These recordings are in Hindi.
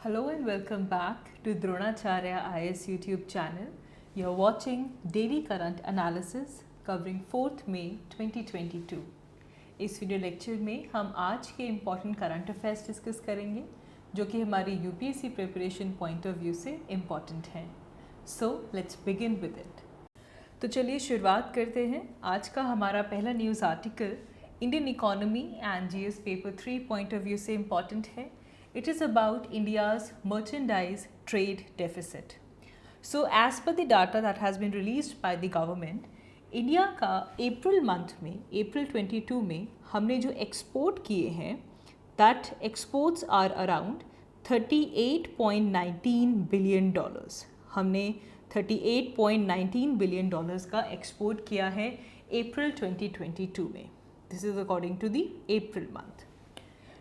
Hello and welcome back to Dronacharya IS YouTube channel. You're watching Daily Current Analysis covering 4th May 2022. इस वीडियो लेक्चर में हम आज के इम्पॉर्टेंट करंट अफेयर्स डिस्कस करेंगे जो कि हमारी UPSC preparation point of view से इम्पॉर्टेंट हैं. So let's begin with it. तो चलिए शुरुआत करते हैं. आज का हमारा पहला news article Indian economy and GS paper 3 point of view से इम्पॉर्टेंट है. It is about India's merchandise trade deficit. So as per the data that has been released by the government, India का अप्रैल मंथ में, अप्रैल 22 में हमने जो एक्सपोर्ट किए हैं, that exports are around $38.19 billion. हमने $38.19 बिलियन का एक्सपोर्ट किया है अप्रैल 2022 में. This is according to the April month.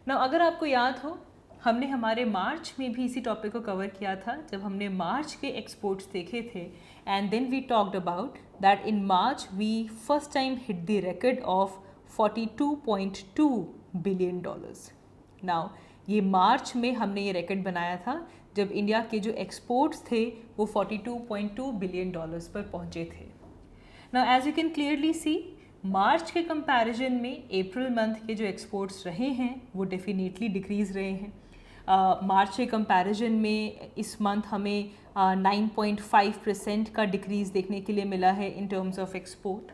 Now अगर आपको याद हो, हमने हमारे मार्च में भी इसी टॉपिक को कवर किया था जब हमने मार्च के एक्सपोर्ट्स देखे थे. And then we talked about that in March we first time hit the record of $42.2 billion. Now ये मार्च में हमने ये रिकॉर्ड बनाया था जब इंडिया के जो एक्सपोर्ट्स थे वो $42.2 बिलियन पर पहुँचे थे. Now as you can clearly see, March के कंपैरिजन में अप्रैल मंथ के जो एक्सपोर्ट्स रहे हैं वो डेफिनेटली डिक्रीज़ रहे हैं. मार्च के कंपैरिजन में इस मंथ हमें 9.5% का डिक्रीज़ देखने के लिए मिला है in terms of export.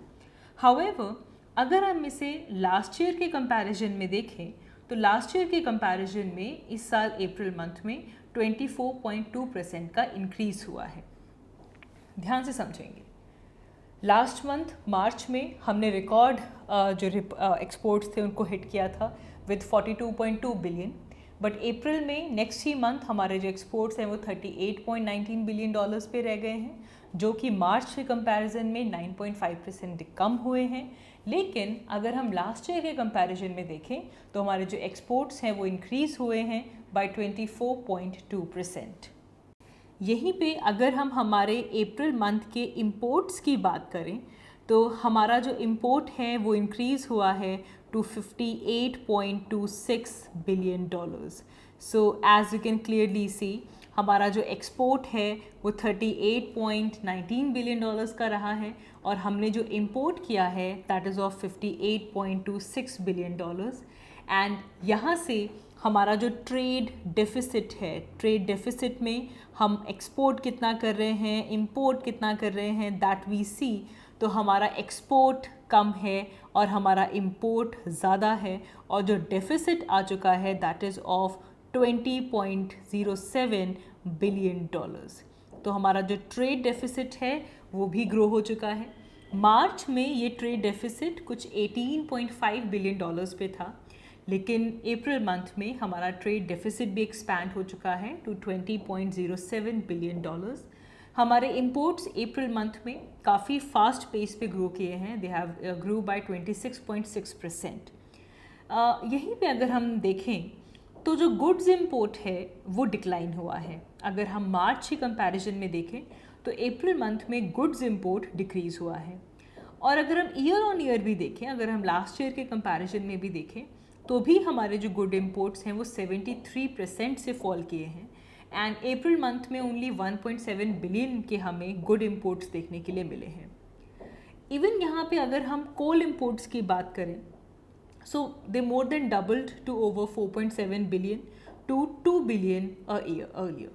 However, अगर हम इसे लास्ट ईयर के कंपैरिजन में देखें तो लास्ट ईयर के कंपैरिजन में इस साल अप्रैल मंथ में 24.2% का इंक्रीज़ हुआ है. ध्यान से समझेंगे. लास्ट मंथ मार्च में हमने रिकॉर्ड जो एक्सपोर्ट्स थे उनको हिट किया था विद 42.2 बिलियन. बट अप्रैल में नेक्स्ट ही मंथ हमारे जो एक्सपोर्ट्स हैं वो $38.19 बिलियन पे रह गए हैं, जो कि मार्च के कंपैरिजन में 9.5% कम हुए हैं. लेकिन अगर हम लास्ट ईयर के कंपैरिजन में देखें तो हमारे जो एक्सपोर्ट्स हैं वो इंक्रीज़ हुए हैं बाय 24.2%. यहीं पे अगर हम हमारे अप्रैल मंथ के इंपोर्ट्स की बात करें तो हमारा जो इंपोर्ट है वो इंक्रीज़ हुआ है to $58.26 billion. So as you can clearly see, हमारा जो एक्सपोर्ट है वो $38.19 बिलियन का रहा है और हमने जो इंपोर्ट किया है that is of $58.26 billion. And यहाँ से हमारा जो ट्रेड डेफिसिट है, ट्रेड डेफिसिट में हम एक्सपोर्ट कितना कर रहे हैं, इंपोर्ट कितना कर रहे हैं, दैट वी सी. तो हमारा एक्सपोर्ट कम है और हमारा इंपोर्ट ज़्यादा है और जो डेफिसिट आ चुका है दैट इज़ ऑफ $20.07 बिलियन. तो हमारा जो ट्रेड डेफिसिट है वो भी ग्रो हो चुका है. मार्च में ये ट्रेड डेफिसिट कुछ $18.5 बिलियन पे था, लेकिन अप्रैल मंथ में हमारा ट्रेड डेफिसिट भी एक्सपैंड हो चुका है टू $20.07 बिलियन. हमारे इंपोर्ट्स अप्रैल मंथ में काफ़ी फास्ट पेस पे ग्रो किए हैं. They have grow by 26.6%. यहीं पे अगर हम देखें तो जो गुड्स इंपोर्ट है वो डिक्लाइन हुआ है. अगर हम मार्च के कंपैरिजन में देखें तो अप्रैल मंथ में गुड्स इंपोर्ट डिक्रीज़ हुआ है. और अगर हम ईयर ऑन ईयर भी देखें, अगर हम लास्ट ईयर के कंपैरिजन में भी देखें तो भी हमारे जो गुड इंपोर्ट्स हैं वो 73% से फॉल किए हैं. एंड अप्रैल मंथ में ओनली 1.7 बिलियन के हमें गुड इंपोर्ट्स देखने के लिए मिले हैं. इवन यहाँ पे अगर हम कोल इंपोर्ट्स की बात करें so they more than doubled to over 4.7 billion to 2 billion a year earlier.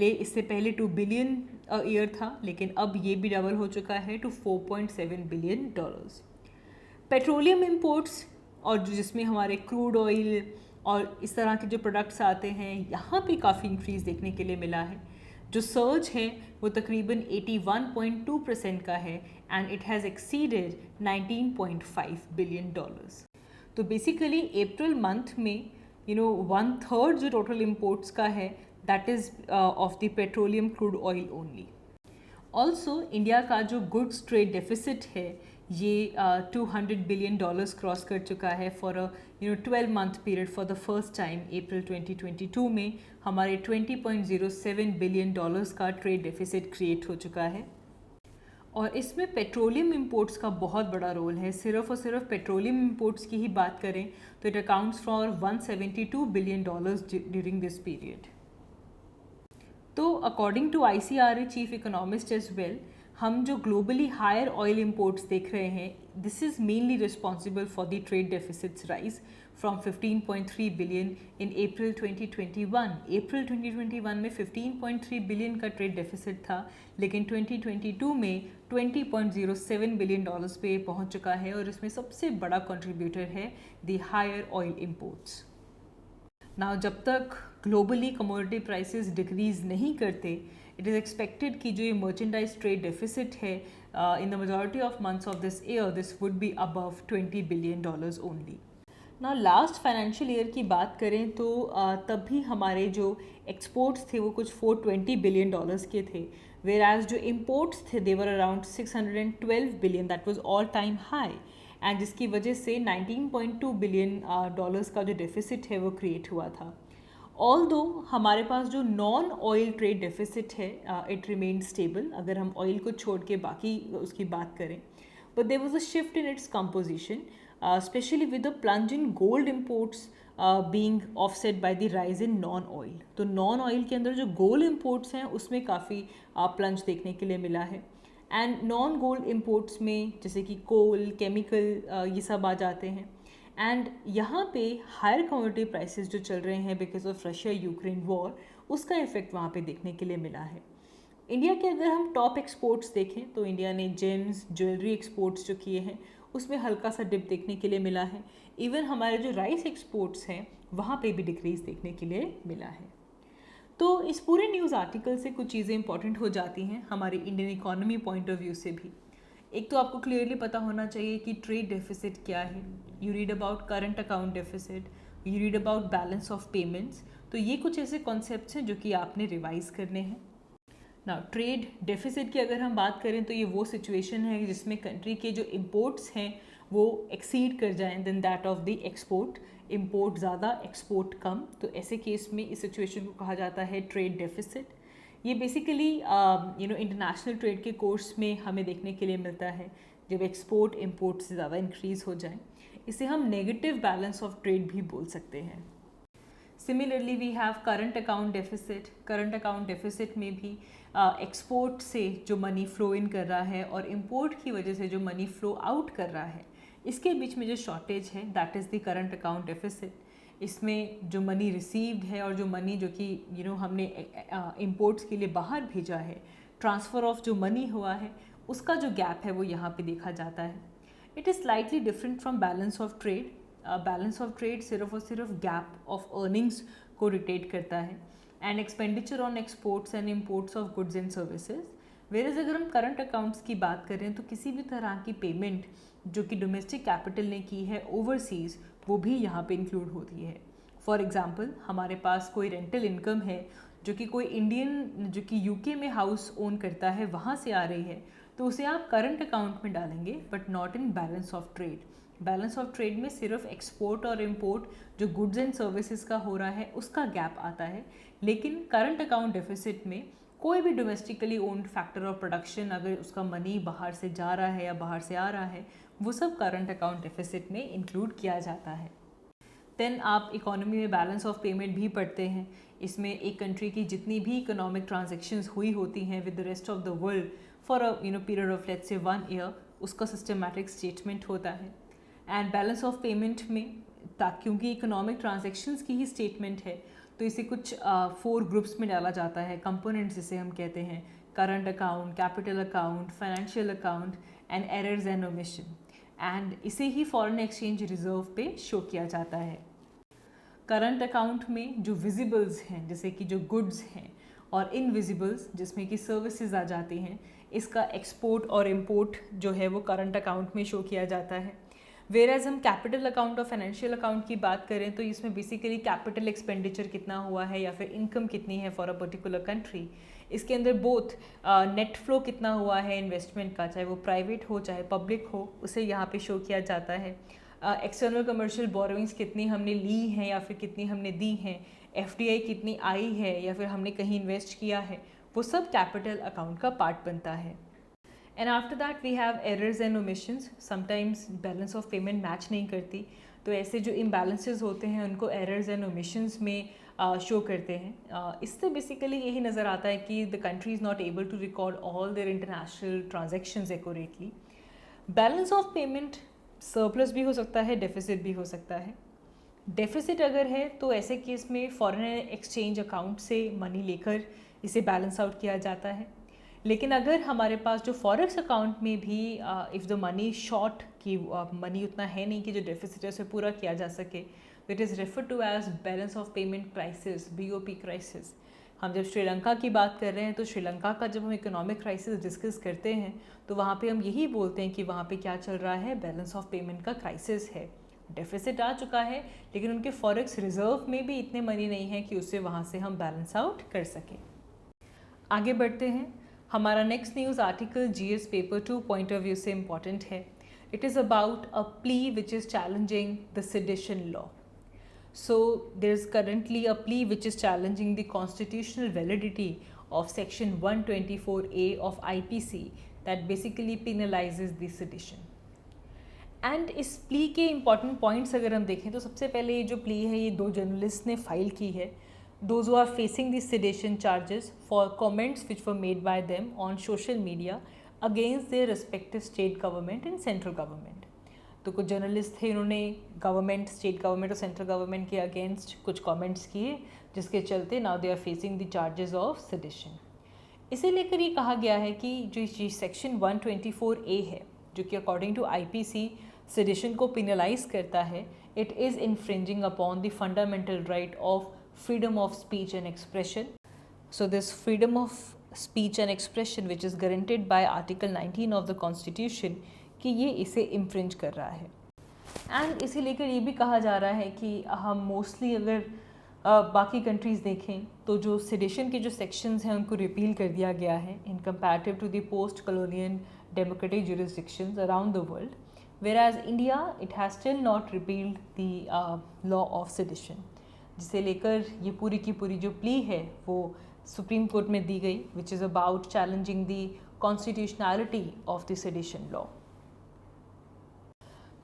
इससे पहले 2 बिलियन अ ईयर था, लेकिन अब ये भी डबल हो चुका है टू $4.7 बिलियन. पेट्रोलियम इंपोर्ट्स और जिसमें हमारे क्रूड ऑयल और इस तरह के जो प्रोडक्ट्स आते हैं यहाँ पे काफ़ी इंक्रीज़ देखने के लिए मिला है. जो सर्ज है वो तकरीबन 81.2% का है and it has exceeded $19.5 billion. तो बेसिकली अप्रैल मंथ में 1/3 जो टोटल इंपोर्ट्स का है that is of the petroleum crude oil only. Also India का जो गुड्स ट्रेड डेफिसिट है ये $200 बिलियन क्रॉस कर चुका है for a 12 month period. For the first time April 2022 में हमारे $20.07 बिलियन का ट्रेड डेफिसिट क्रिएट हो चुका है. और इसमें पेट्रोलियम इंपोर्ट्स का बहुत बड़ा रोल है. सिर्फ और सिर्फ पेट्रोलियम इंपोर्ट्स की ही बात करें तो it accounts for $172 billion during this period. तो according to ICRA chief economist as well, हम जो ग्लोबली हायर ऑयल इम्पोर्ट्स देख रहे हैं, this is mainly responsible for the trade deficits rise from 15.3 billion in April 2021। April 2021 में 15.3 बिलियन का ट्रेड डेफिसिट था, लेकिन 2022 में 20.07 बिलियन डॉलर्स पे पहुंच चुका है, और इसमें सबसे बड़ा कंट्रीब्यूटर है the higher oil imports. Now जब तक ग्लोबली कमोडिटी प्राइसेस डिक्रीज नहीं करते, इट इज़ एक्सपेक्टेड कि जो ये मर्चेंडाइज ट्रेड डेफिसिट है in the majority of months of this year, this would be above 20 billion dollars only. Now last financial year की बात करें तो तब भी हमारे जो एक्सपोर्ट्स थे वो कुछ 420 बिलियन डॉलर्स के थे, वेयर एज जो इम्पोर्ट्स थे they were around 612 billion, that was all time high, and जिसकी वजह से 19.2 बिलियन डॉलर्स का जो डेफिसिट है वो क्रिएट हुआ था। ऑल दो हमारे पास जो नॉन ऑयल ट्रेड डेफिसिट है इट रिमेन स्टेबल, अगर हम ऑयल को छोड़ के बाकी उसकी बात करें, but there was a shift in its composition, especially with the plunge in gold imports being offset by the rise in non oil। तो non oil के अंदर जो gold imports हैं उसमें काफ़ी plunge देखने के लिए मिला है, एंड नॉन गोल्ड इम्पोर्ट्स में जैसे कि कोल, केमिकल, ये सब आ जाते हैं। एंड यहाँ पे हायर कमोडिटी प्राइसेस जो चल रहे हैं because of Russia Ukraine war, उसका इफेक्ट वहाँ पे देखने के लिए मिला है। इंडिया के अगर हम टॉप एक्सपोर्ट्स देखें तो इंडिया ने जेम्स, ज्वेलरी एक्सपोर्ट्स जो किए हैं उसमें हल्का सा डिप देखने के लिए मिला है। इवन हमारे जो राइस एक्सपोर्ट्स हैं वहाँ पे भी डिक्रीज देखने के लिए मिला है। तो इस पूरे न्यूज़ आर्टिकल से कुछ चीज़ें इंपॉर्टेंट हो जाती हैं हमारी Indian economy point of view से भी। एक तो आपको क्लियरली पता होना चाहिए कि ट्रेड डेफिसिट क्या है। You read about current account deficit, you read about balance of payments, तो ये कुछ ऐसे कॉन्सेप्ट्स हैं जो कि आपने रिवाइज करने हैं। ना ट्रेड डेफिसिट की अगर हम बात करें तो ये वो सिचुएशन है जिसमें कंट्री के जो इम्पोर्ट्स हैं वो एक्सीड कर जाएं then that of the export, import ज़्यादा एक्सपोर्ट कम, तो ऐसे केस में इस सिचुएशन को कहा जाता है ट्रेड डेफिसिट। ये बेसिकली इंटरनेशनल ट्रेड के कोर्स में हमें देखने के लिए मिलता है जब एक्सपोर्ट इम्पोर्ट से ज़्यादा इंक्रीज़ हो जाए। इसे हम नेगेटिव बैलेंस ऑफ ट्रेड भी बोल सकते हैं। Similarly we have current account deficit. Current account deficit में भी एक्सपोर्ट से जो मनी फ्लो इन कर रहा है और इम्पोर्ट की वजह से जो मनी फ्लो आउट कर रहा है, इसके बीच में जो शॉर्टेज है that is the current account deficit. इसमें जो मनी रिसीव्ड है और जो मनी जो कि हमने इम्पोर्ट्स के लिए बाहर भेजा है, ट्रांसफ़र ऑफ जो मनी हुआ है, उसका जो गैप है वो यहाँ पे देखा जाता है। It is slightly different from balance of trade. Balance of trade सिर्फ और सिर्फ गैप ऑफ अर्निंग्स को डिटेक्ट करता है and expenditure on exports and imports of goods and services. Whereas अगर हम करंट अकाउंट्स की बात करें तो किसी भी तरह की पेमेंट जो कि डोमेस्टिक कैपिटल ने की है ओवरसीज़, वो भी यहाँ पे इंक्लूड होती है। फॉर एग्जांपल हमारे पास कोई रेंटल इनकम है जो कि कोई इंडियन जो कि यूके में हाउस ओन करता है वहाँ से आ रही है, तो उसे आप करंट अकाउंट में डालेंगे but not in balance of trade. Balance of trade में सिर्फ एक्सपोर्ट और इम्पोर्ट जो गुड्स एंड सर्विसेज का हो रहा है उसका गैप आता है, लेकिन करंट अकाउंट डेफिसिट में कोई भी domestically owned factor of production अगर उसका मनी बाहर से जा रहा है या बाहर से आ रहा है, वो सब करंट अकाउंट डेफिसिट में इंक्लूड किया जाता है। देन आप इकोनॉमी में बैलेंस ऑफ पेमेंट भी पढ़ते हैं। इसमें एक कंट्री की जितनी भी इकोनॉमिक ट्रांजेक्शंस हुई होती हैं with the rest of the world for a period of let's say 1 year, उसका सिस्टमैटिक स्टेटमेंट होता है। एंड बैलेंस ऑफ पेमेंट में क्योंकि इकोनॉमिक ट्रांजेक्शन्स की ही स्टेटमेंट है तो इसे कुछ 4 ग्रुप्स में डाला जाता है, कंपोनेंट्स जिसे हम कहते हैं current account, capital account, financial account and errors and omission, and इसे ही फॉरेन एक्सचेंज रिजर्व पे शो किया जाता है। करंट अकाउंट में जो विजिबल्स हैं जैसे कि जो गुड्स हैं और इनविजिबल्स जिसमें कि सर्विसेज आ जाती हैं, इसका एक्सपोर्ट और इम्पोर्ट जो है वो करंट अकाउंट में शो किया जाता है। वेराज हम कैपिटल अकाउंट और फाइनेंशियल अकाउंट की बात करें तो इसमें बेसिकली कैपिटल एक्सपेंडिचर कितना हुआ है या फिर इनकम कितनी है फॉर अ पर्टिकुलर कंट्री, इसके अंदर बोथ नेट फ्लो कितना हुआ है इन्वेस्टमेंट का, चाहे वो प्राइवेट हो चाहे पब्लिक हो, उसे यहाँ पे शो किया जाता है। एक्सटर्नल कमर्शियल बोरोइंग्स कितनी हमने ली हैं या फिर कितनी हमने दी हैं, FDI कितनी आई है या फिर हमने कहीं इन्वेस्ट किया है, वो सब कैपिटल अकाउंट का पार्ट बनता है। And after that we have errors and omissions. Sometimes balance of payment match नहीं करती, तो ऐसे जो इम्बैलेंसेस होते हैं उनको एरर्स एंड ओमिशंस में शो करते हैं। इससे बेसिकली यही नज़र आता है कि the country is not able to record all their international transactions accurately. Balance of payment surplus भी हो सकता है, डेफिसिट भी हो सकता है। डेफिसिट अगर है तो ऐसे केस में फॉरेन एक्सचेंज अकाउंट से मनी लेकर इसे बैलेंस आउट किया जाता है। लेकिन अगर हमारे पास जो फॉरेक्स अकाउंट में भी इफ़ द मनी शॉर्ट की मनी उतना है नहीं कि जो डेफिसिट है उसे पूरा किया जा सके, तो it is refer to as balance of payment crisis, BOP crisis. हम जब श्रीलंका की बात कर रहे हैं तो श्रीलंका का जब हम इकोनॉमिक क्राइसिस डिस्कस करते हैं तो वहाँ पे हम यही बोलते हैं कि वहाँ पे क्या चल रहा है, बैलेंस ऑफ पेमेंट का क्राइसिस है। डेफिसिट आ चुका है लेकिन उनके फॉरेक्स रिजर्व में भी इतने मनी नहीं है कि उससे वहाँ से हम बैलेंस आउट कर सकें। आगे बढ़ते हैं। हमारा next news article GS paper 2 point of view से इम्पॉर्टेंट है। It is about a plea which is challenging the sedition law. So there is currently a plea which is challenging the constitutional validity of section 124A of IPC that basically penalizes the sedition. And इस प्ली के इम्पॉर्टेंट पॉइंट्स अगर हम देखें तो सबसे पहले ये जो प्ली है ये 2 जर्नलिस्ट ने फाइल की है, those who are facing the sedition charges for comments which were made by them on social media against their respective state government and central government. तो कुछ जर्नलिस्ट थे, इन्होंने गवर्नमेंट, स्टेट गवर्नमेंट और सेंट्रल गवर्नमेंट के अगेंस्ट कुछ कमेंट्स किए जिसके चलते now they are facing the charges of sedition. इसे लेकर ये कहा गया है कि जो सेक्शन 124A है जो कि अकॉर्डिंग टू IPC सेडिशन को पिनलाइज करता है, it is infringing upon the fundamental right of freedom of speech and expression. So this freedom of speech and expression which is guaranteed bye article 19 of the constitution कि ये इसे इन्फ्रिंज कर रहा है। एंड इसे लेकर ये भी कहा जा रहा है कि हम मोस्टली अगर बाकी कंट्रीज़ देखें तो जो सेडिशन के जो सेक्शंस हैं उनको रिपील कर दिया गया है in comparative to the post colonial democratic jurisdictions around the world, whereas India it has still not repealed the law of sedition, जिसे लेकर ये पूरी की पूरी जो प्ली है वो सुप्रीम कोर्ट में दी गई which is about challenging the constitutionality of the sedition law।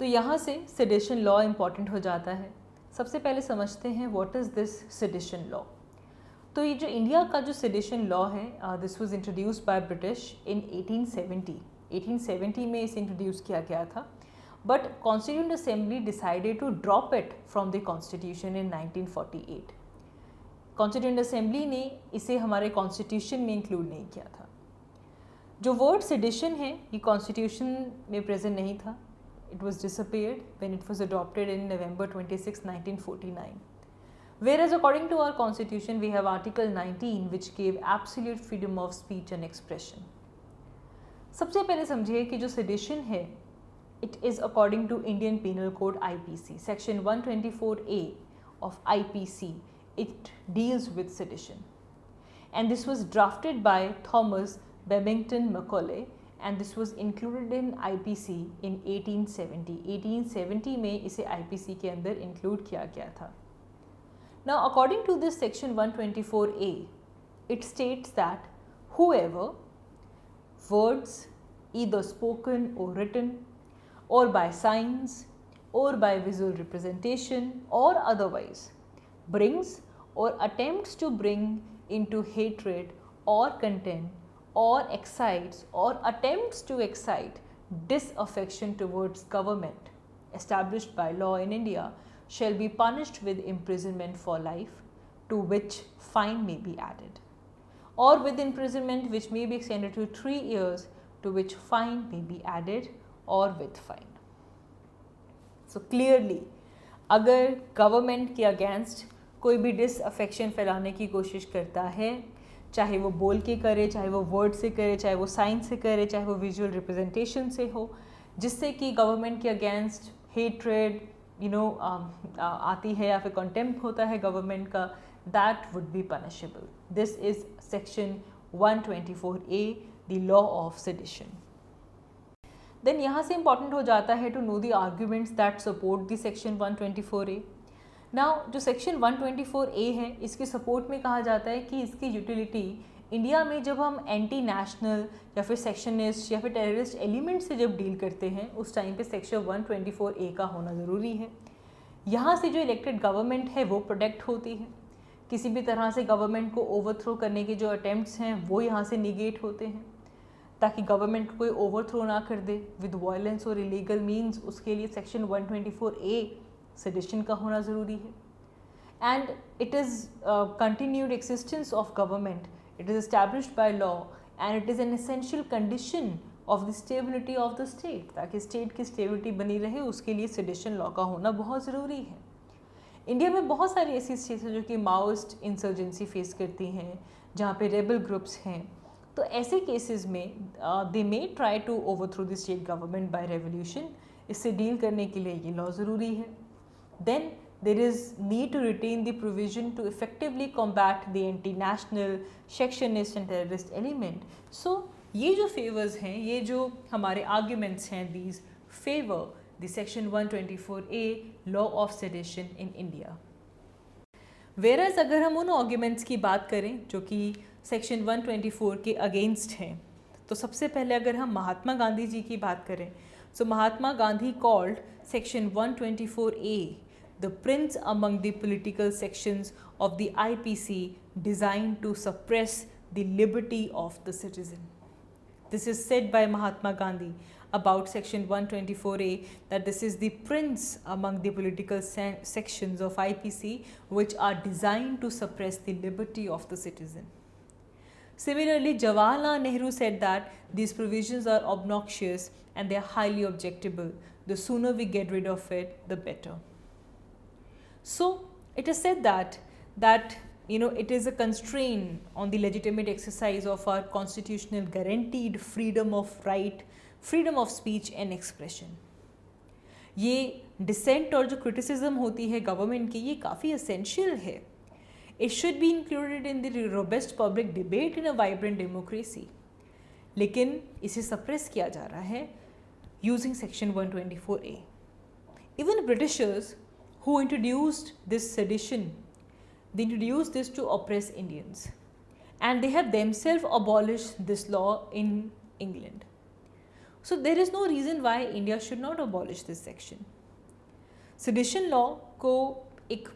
तो यहाँ से सेडिशन लॉ इम्पॉर्टेंट हो जाता है। सबसे पहले समझते हैं what is this sedition law. तो ये जो इंडिया का जो सेडिशन लॉ है, this was introduced by British in 1870 में इसे इंट्रोड्यूस किया गया था, but constituent assembly decided to drop it from the constitution in 1948। Constituent assembly ने इसे हमारे कॉन्स्टिट्यूशन में इंक्लूड नहीं किया था। जो वर्ड सेडिशन है ये कॉन्स्टिट्यूशन में प्रेजेंट नहीं था। It was disappeared when it was adopted in November 26, 1949. Whereas according to our constitution, we have Article 19 which gave absolute freedom of speech and expression. सबसे पहले समझिए कि जो sedition है, it is according to Indian Penal Code IPC, Section 124A of IPC. It deals with sedition, and this was drafted by Thomas Babington Macaulay. And this was included in IPC in 1870. 1870 में इसे IPC के अंदर include किया गया था। Now according to this section 124A, it states that whoever words either spoken or written or by signs or by visual representation or otherwise brings or attempts to bring into hatred or contempt or excites or attempts to excite disaffection towards government established by law in India shall be punished with imprisonment for life, to which fine may be added, or with imprisonment which may be extended to 3 years, to which fine may be added, or with fine. So clearly अगर गवर्नमेंट के अगेंस्ट कोई भी डिसअफेक्शन फैलाने की कोशिश करता है, चाहे वो बोल के करे, चाहे वो वर्ड से करे, चाहे वो साइन से करे, चाहे वो विजुअल रिप्रेजेंटेशन से हो, जिससे कि गवर्नमेंट के अगेंस्ट हेट्रेड आती है या फिर कंटेम्प्ट होता है गवर्नमेंट का, that would be punishable. This is section 124A, the law of sedition. Then यहाँ से इम्पॉर्टेंट हो जाता है to know the arguments that support the section 124A। Now जो सेक्शन 124A है इसके सपोर्ट में कहा जाता है कि इसकी यूटिलिटी इंडिया में जब हम एंटी नेशनल या फिर सेक्शनिस्ट या फिर टेररिस्ट एलिमेंट से जब डील करते हैं उस टाइम पे सेक्शन 124A का होना ज़रूरी है। यहाँ से जो इलेक्टेड गवर्नमेंट है वो प्रोटेक्ट होती है, किसी भी तरह से गवर्नमेंट को ओवरथ्रो करने के जो अटेम्प्ट्स हैं वो यहाँ से निगेट होते हैं, ताकि गवर्नमेंट को कोई ओवरथ्रो ना कर दे विद वायलेंस और इलीगल मीन्स। उसके लिए सेक्शन 124A सेडिशन का होना ज़रूरी है। And it is continued existence of government, it is established by law and it is an essential condition of the stability of the state. ताकि स्टेट की स्टेबिलिटी बनी रहे उसके लिए सेडिशन लॉ का होना बहुत ज़रूरी है। इंडिया में बहुत सारी ऐसी स्टेट्स हैं जो कि माओइस्ट इंसर्जेंसी फेस करती हैं, जहाँ पे रेबल ग्रुप्स हैं। तो ऐसे केसेस में they may try to overthrow the state government by revolution. इससे डील करने के लिए ये लॉ ज़रूरी है। Then there is need to retain the provision to effectively combat the anti national, sectionist and terrorist element. So ये जो फेवर्स हैं, ये जो हमारे आर्ग्यूमेंट्स हैं, these favour the section 124A law of sedition in India. Whereas अगर हम उन आर्ग्यूमेंट्स की बात करें जो कि सेक्शन 124 के अगेंस्ट हैं, तो सबसे पहले अगर हम महात्मा गांधी जी की बात करें, so Mahatma Gandhi called section 124A the prince among the political sections of the IPC designed to suppress the liberty of the citizen. This is said by Mahatma Gandhi about section 124A that this is the prince among the political sections of IPC which are designed to suppress the liberty of the citizen. Similarly, Jawaharlal Nehru said that these provisions are obnoxious and they are highly objectionable. The sooner we get rid of it, the better. So it is said that it is a constraint on the legitimate exercise of our constitutional guaranteed freedom of right, freedom of speech and expression. ये डिसेंट और जो क्रिटिसिज्म होती है गवर्नमेंट की, ये काफ़ी एसेंशियल है। It should be included in the robust public debate in a vibrant democracy, लेकिन इसे सप्रेस किया जा रहा है using section 124A. Even Britishers who introduced this sedition, they introduced this to oppress Indians, and they have themselves abolished this law in England. So there is no reason why India should not abolish this section. Sedition law को एक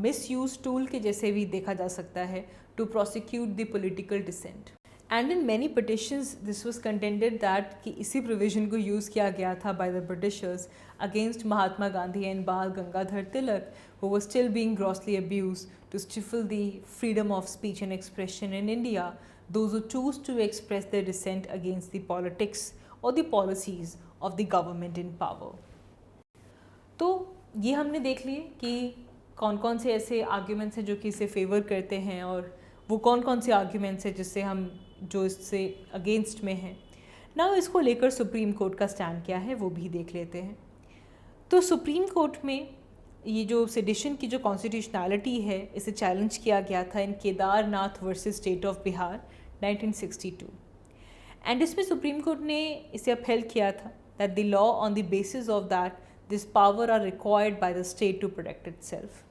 misuse tool के जैसे भी देखा जा सकता है to prosecute the political dissent. And in many petitions this was contended that कि इसी provision को use किया गया था by the Britishers against Mahatma Gandhi and Bal Gangadhar Tilak, who was still being grossly abused to stifle the freedom of speech and expression in India, those who choose to express their dissent against the politics or the policies of the government in power. तो ये हमने देख लिए कि कौन कौन से ऐसे आर्ग्यूमेंट्स हैं जो कि इसे फेवर करते हैं, और वो कौन कौन से आर्ग्यूमेंट्स हैं जिससे हम जो इससे अगेंस्ट में हैं। नाउ इसको लेकर सुप्रीम कोर्ट का स्टैंड क्या है वो भी देख लेते हैं। तो सुप्रीम कोर्ट में ये जो सेडिशन की जो कॉन्स्टिट्यूशनैलिटी है, इसे चैलेंज किया गया था in Kedarnath versus state of Bihar 1962, and इसमें सुप्रीम कोर्ट ने इसे अपहेल्ड किया था that the law on the basis of that this power are required by the state to protect itself.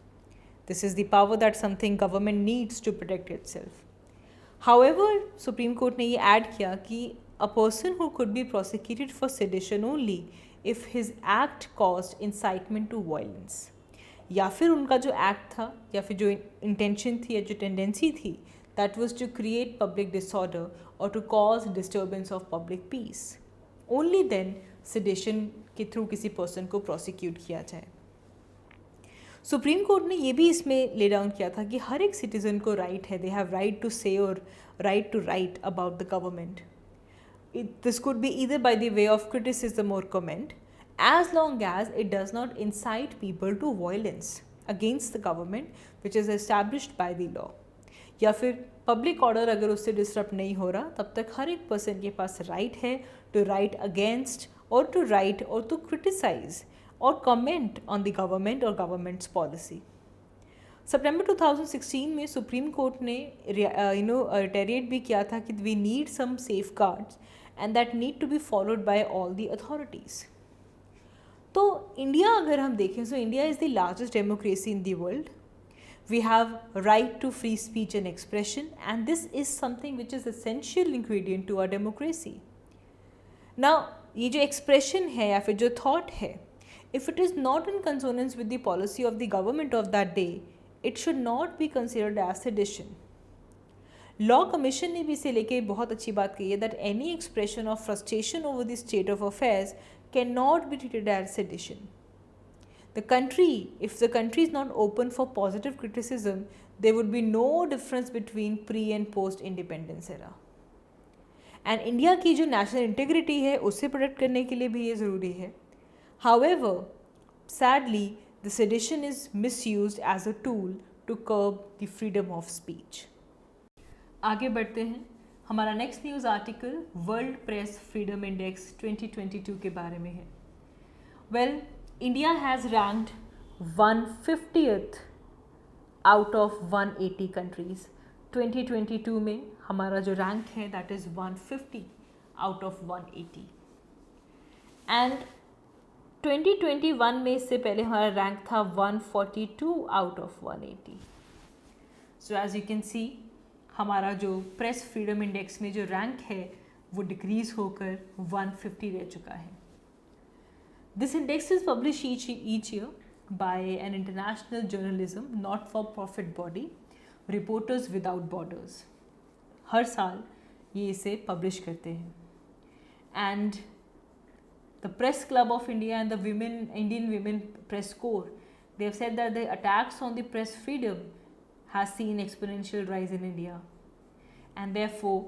This is the power that something government needs to protect itself. However, Supreme Court ने ये add किया कि a person who could be prosecuted for sedition only if his act caused incitement to violence, या फिर उनका जो act था या फिर जो intention थी या जो tendency थी, that was to create public disorder or to cause disturbance of public peace. Only then sedition के through किसी person को prosecute किया जाए. सुप्रीम कोर्ट ने ये भी इसमें ले डाउन किया था कि हर एक सिटीज़न को राइट है, they have right to say or right to write about the government. This could be either by the way of criticism or comment, as long as it does not incite people to violence against the government which is established by the law. या फिर पब्लिक ऑर्डर अगर उससे डिस्टर्ब नहीं हो रहा, तब तक हर एक पर्सन के पास राइट है टू राइट अगेंस्ट और टू राइट और to criticise or comment on the government or government's policy. September 2016 में सुप्रीम कोर्ट ने reiterate भी किया था कि we need some safeguards and that need to be followed by all the authorities. तो इंडिया अगर हम देखें, so India is the largest democracy in the world. We have right to free speech and expression, and this is something which is essential ingredient to our democracy. Now ये जो expression है या फिर जो thought है, If it is not in consonance with the policy of the government of that day, it should not be considered as sedition. Law commission ने भी इसे लेके बहुत अच्छी बात कही है that any expression of frustration over the state of affairs cannot be treated as sedition. The country, if the country is not open for positive criticism, there would be no difference between pre and post independence era. And India की जो national integrity है उसे प्रोटेक्ट करने के लिए भी ये ज़रूरी है. However, sadly, the sedition is misused as a tool to curb the freedom of speech. आगे बढ़ते हैं. हमारा next news article world press freedom index 2022 के बारे में है. Well, India has ranked 150th out of 180 countries. 2022 में हमारा जो रैंक है that is 150 out of 180. And 2021 में इससे पहले हमारा रैंक था 142 out of 180. So as you can see हमारा जो प्रेस फ्रीडम इंडेक्स में जो रैंक है वो डिक्रीज़ होकर 150 रह चुका है. This index is published each year by an international journalism not-for-profit body, Reporters Without Borders. हर साल ये इसे पब्लिश करते हैं. And the Press Club of India and the Indian Women Press Corps, they have said that the attacks on the press freedom has seen exponential rise in India, and therefore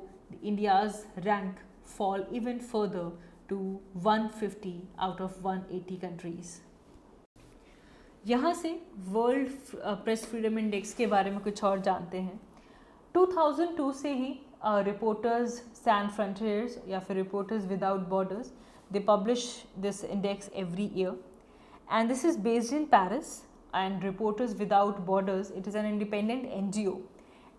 India's rank fall even further to 150 out of 180 countries. यहाँ से वर्ल्ड प्रेस फ्रीडम इंडेक्स के बारे में कुछ और जानते हैं. 2002 से ही रिपोर्टर्स सैन फ्रंटियर्स या फिर reporters without borders they publish this index every year, and this is based in Paris. And reporters without borders, it is an independent NGO,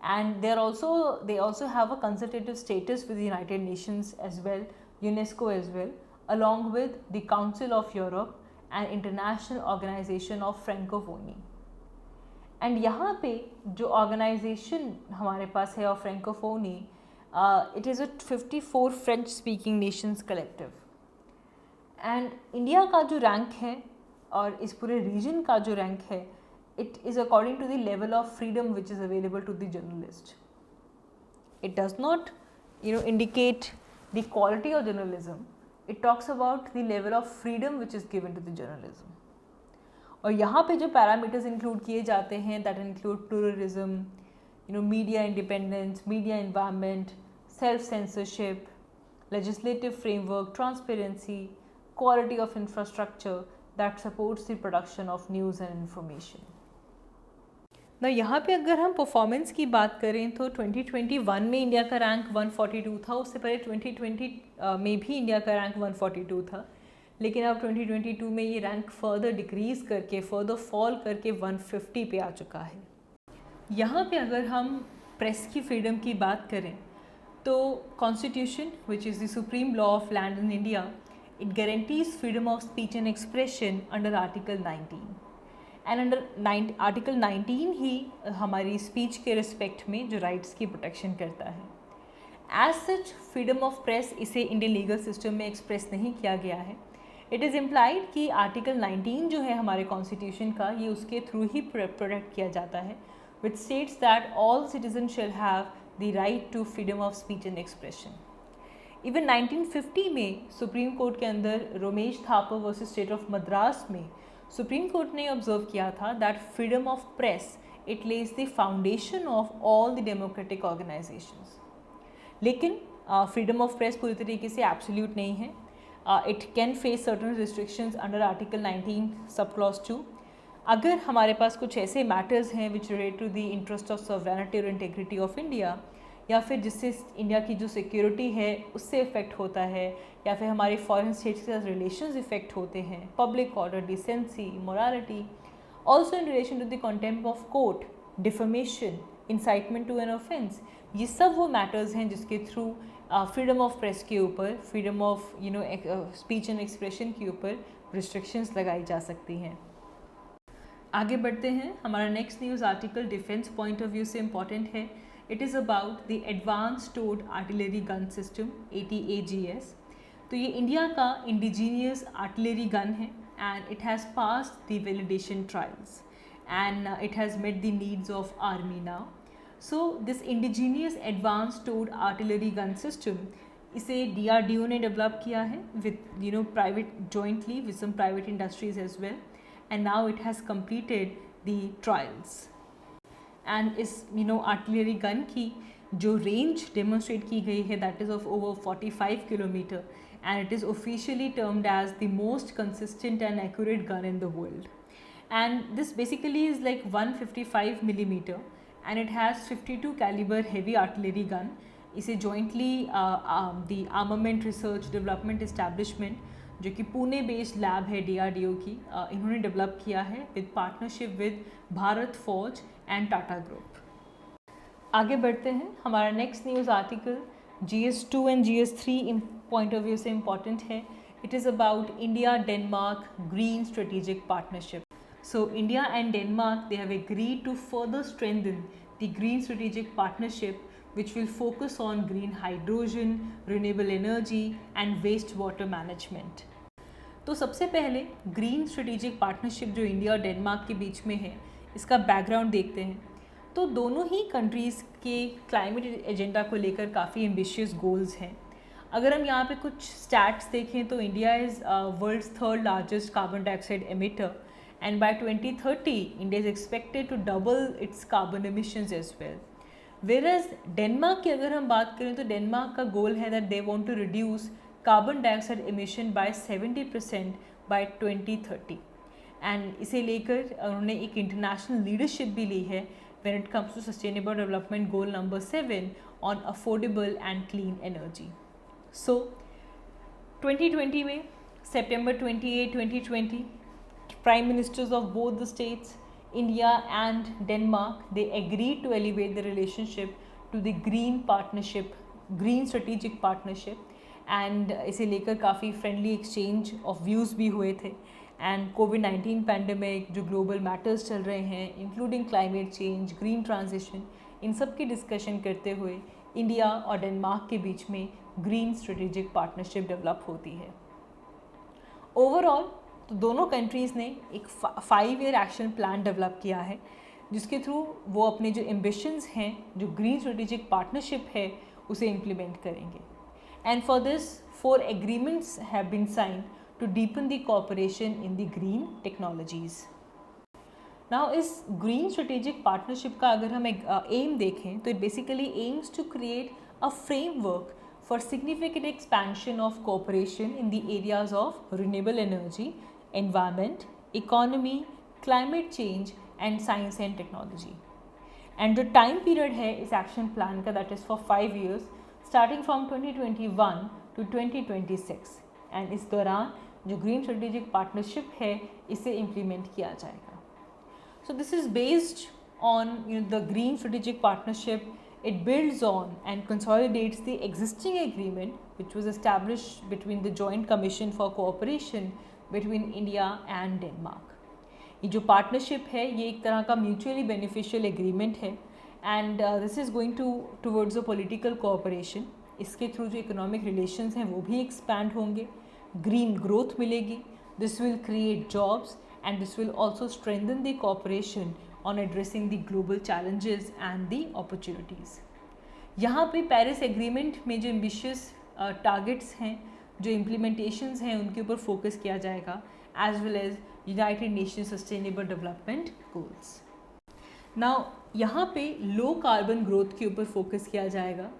and they also have a consultative status with the United Nations as well, UNESCO as well, along with the Council of Europe and International Organization of Francophonie. And यहाँ पे जो organization हमारे पास है of Francophonie, it is a 54 French speaking nations collective. And India का जो rank है और इस पूरे region का जो rank है, it is according to the level of freedom which is available to the journalist. It does not, indicate the quality of journalism. It talks about the level of freedom which is given to the journalism. और यहाँ पे जो पैरामीटर्स इंक्लूड किए जाते हैं that include pluralism, media independence, media environment, self censorship, legislative framework, transparency, quality of infrastructure that supports the production of news and information. ना यहाँ पे अगर हम परफॉर्मेंस की बात करें तो 2021 में इंडिया का रैंक 142 था. उससे पहले 2020 में भी इंडिया का रैंक 142 था, लेकिन अब 2022 में ये रैंक फर्दर डिक्रीज़ करके फर्दर फॉल करके 150 पे आ चुका है. यहाँ पे अगर हम प्रेस की फ्रीडम की बात करें तो constitution which is the supreme law of land in India, it guarantees freedom of speech and expression under article 19. And under article 19 ही हमारी स्पीच के रिस्पेक्ट में जो राइट्स की प्रोटेक्शन करता है. As such freedom of press इसे इंडियन लीगल सिस्टम में एक्सप्रेस नहीं किया गया है. इट इज़ इम्प्लाइड कि आर्टिकल 19 जो है हमारे कॉन्स्टिट्यूशन का, ये उसके थ्रू ही प्रोटेक्ट किया जाता है, which states that all citizen shall have the right to freedom of speech and expression. Even 1950 में सुप्रीम कोर्ट के अंदर Romesh Thapar versus state of Madras में सुप्रीम कोर्ट ने ऑब्जर्व किया था that freedom of press it lays the foundation of all the democratic organisations. लेकिन फ्रीडम ऑफ प्रेस पूरी तरीके से एब्सोल्यूट नहीं है. It can face certain restrictions under article 19 sub clause 2. अगर हमारे पास कुछ ऐसे मैटर्स हैं which relate to the interest of sovereignty और इंटेग्रिटी ऑफ इंडिया, या फिर जिससे इंडिया की जो सिक्योरिटी है उससे इफेक्ट होता है, या फिर हमारे फॉरेन स्टेट्स के साथ रिलेशंस इफेक्ट होते हैं, public order, decency, morality, also in relation to the contempt of court, defamation, incitement to an offence, ये सब वो मैटर्स हैं जिसके थ्रू फ्रीडम ऑफ प्रेस के ऊपर, freedom of speech and expression के ऊपर रिस्ट्रिक्शंस लगाई जा सकती हैं. आगे बढ़ते हैं. हमारा next news article defence point of view से इम्पॉर्टेंट है. It is about the advance towed artillery gun system ATAGS. तो ये इंडिया का इंडिजीनियस आर्टिलरी गन है and it has passed the validation trials, and it has met the needs of army now. So this indigenous advanced towed artillery gun system, इसे DRDO ने डेवलप किया है with private jointly with some private industries as well, and now it has completed the trials. And इस आर्टिलरी गन की जो रेंज डेमोन्स्ट्रेट की गई है that is of over 45 kilometre, and it is officially termed as the most consistent and accurate gun in the world. And this basically is like 155 millimetre and it has 52 calibre heavy artillery gun. इसे jointly the armament research development establishment, जो कि पुणे बेस्ड लैब है DRDO की, इन्होंने डेवलप किया है विद पार्टनरशिप विद भारत फौज एंड टाटा ग्रुप. आगे बढ़ते हैं. हमारा next news article GS2 and GS3 point of view से इम्पॉर्टेंट है. It is about India Denmark green strategic partnership. So India and Denmark, they have agreed to further strengthen the green strategic partnership, which will focus on green hydrogen, renewable energy and wastewater management. तो सबसे पहले ग्रीन स्ट्रेटेजिक पार्टनरशिप जो इंडिया और डेनमार्क के बीच में है, इसका बैकग्राउंड देखते हैं. तो दोनों ही कंट्रीज़ के क्लाइमेट एजेंडा को लेकर काफ़ी एम्बिशियस गोल्स हैं. अगर हम यहाँ पे कुछ स्टैट्स देखें तो India is world's third largest carbon dioxide emitter, and by 2030 India is expected to double its carbon emissions as well. Whereas Denmark की अगर हम बात करें तो डेनमार्क का गोल है that they want to reduce carbon dioxide emission by 70% by 2030, and इसे लेकर उन्होंने एक इंटरनेशनल लीडरशिप भी ली है when it comes to sustainable development goal number 7 on affordable and clean energy. So 2020 में September 28, 2020 Prime Ministers of both the states, India and Denmark, they agreed to elevate the relationship to the green partnership, green strategic partnership, and इसे लेकर काफ़ी friendly exchange of views भी हुए थे. And COVID-19 pandemic, जो global matters चल रहे हैं including climate change, green transition, इन सब की discussion करते हुए इंडिया और डेनमार्क के बीच में green strategic partnership develop होती है. Overall तो दोनों कंट्रीज़ ने एक 5-year एक्शन प्लान डेवलप किया है, जिसके थ्रू वो अपने जो एम्बिशंस हैं, जो ग्रीन स्ट्रेटेजिक पार्टनरशिप है, उसे इम्प्लीमेंट करेंगे. And for this 4 agreements have been sign to deepen the cooperation in the green technologies. Now इस ग्रीन स्ट्रेटेजिक पार्टनरशिप का अगर हम एम देखें तो it basically aims to create a framework for significant expansion of cooperation in the areas of renewable energy, environment, economy, climate change and science and technology. And the time period है इस action plan का that is for 5 years starting from 2021 to 2026, and इस दौरान जो green strategic partnership है इसे implement किया जाएगा. So this is based on the green strategic partnership. It builds on and consolidates the existing agreement which was established between the Joint Commission for Cooperation between India and Denmark. ये जो partnership है ये एक तरह का mutually beneficial agreement है, and this is going towards a political cooperation. इसके through जो economic relations हैं वो भी expand होंगे, green growth मिलेगी, this will create jobs and this will also strengthen the cooperation on addressing the global challenges and the opportunities. यहाँ पे पेरिस एग्रीमेंट में जो एम्बिशियस टारगेट्स हैं, जो इम्प्लीमेंटेशंस हैं, उनके ऊपर फोकस किया जाएगा, as well as united nations sustainable development goals. Now यहाँ पे लो कार्बन ग्रोथ के ऊपर फोकस किया जाएगा,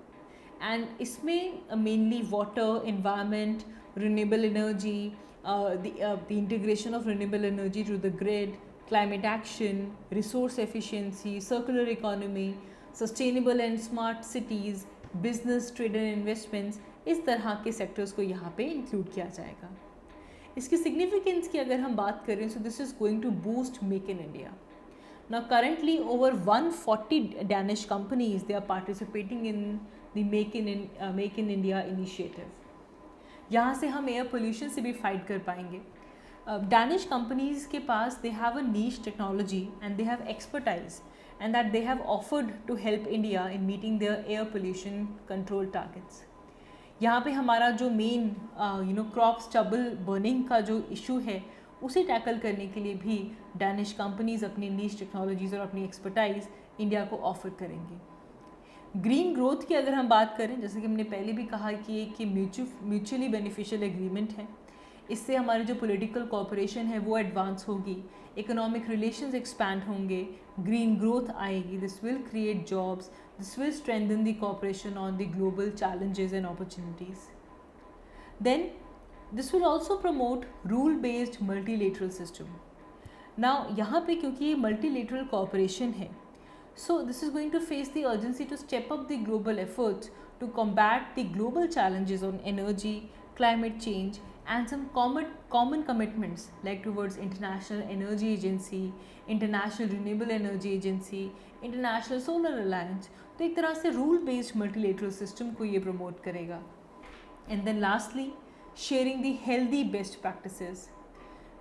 एंड इसमें mainly water, environment, renewable energy, the integration of renewable energy to the grid, climate action, resource efficiency, circular economy, sustainable and smart cities, business, trade and investments, इस तरह के सेक्टर्स को यहाँ पे इंक्लूड किया जाएगा. इसकी सिग्निफिकेंस की अगर हम बात करें so this is going to boost Make in India. Now currently over 140 Danish companies they are participating in the Make in India initiative. यहाँ से हम एयर पोल्यूशन से भी फाइट कर पाएंगे. Danish companies के पास they have a niche technology and they have expertise and that they have offered to help India in meeting their air pollution control targets. यहाँ पे हमारा जो मेन क्रॉप स्टबल बर्निंग का जो इशू है उसे टैकल करने के लिए भी डैनिश कंपनीज अपनी नीश टेक्नोलॉजीज़ और अपनी एक्सपर्टाइज इंडिया को ऑफर करेंगे। ग्रीन ग्रोथ की अगर हम बात करें, जैसे कि हमने पहले भी कहा कि एक म्यूचुअली बेनिफिशियल एग्रीमेंट है, इससे हमारे जो पॉलिटिकल कोऑपरेशन है वो एडवांस होगी, इकोनॉमिक रिलेशंस एक्सपैंड होंगे, ग्रीन ग्रोथ आएगी, this will create jobs, this will strengthen the cooperation on the global challenges and opportunities. Then this will also promote rule based multilateral system. Now यहाँ पे क्योंकि ये मल्टीलेटरल कोऑपरेशन है, so this is going to face the urgency to step up the global efforts to combat the global challenges on energy, climate change, and some common commitments like towards International Energy Agency, International Renewable Energy Agency, International Solar Alliance. तो एक तरह से रूल बेस्ड मल्टीलेटरल सिस्टम को ये प्रमोट करेगा। And then lastly, sharing the healthy best practices.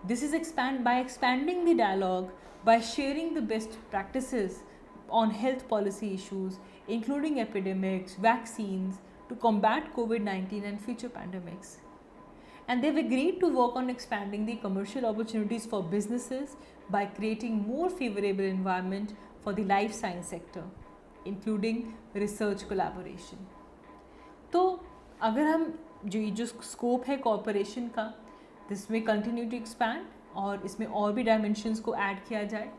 This is by expanding the dialogue, by sharing the best practices on health policy issues, including epidemics, vaccines, to combat COVID-19 and future pandemics. And they've agreed to work on expanding the commercial opportunities for businesses by creating more favorable environment for the life science sector, including research collaboration. तो अगर हम जो स्कोप है कॉपरेशन का, दिस में कंटिन्यू टू एक्सपैंड और इसमें और भी डायमेंशंस को ऐड किया जाए,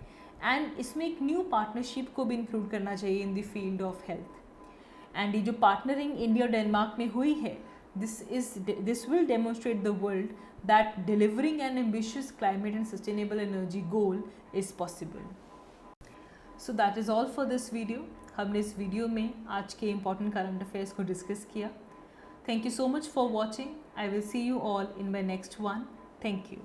एंड इसमें एक न्यू पार्टनरशिप को भी इंक्लूड करना चाहिए in the field of health. And ये जो पार्टनरिंग इंडिया और डेनमार्क में हुई है, this will demonstrate the world that delivering N ambitious climate and sustainable energy goal is possible. So that is all for this video. हमने इस वीडियो में आज के इंपॉर्टेंट करंट अफेयर्स को डिस्कस किया। Thank you so much for watching. I will see you all in my next one. Thank you.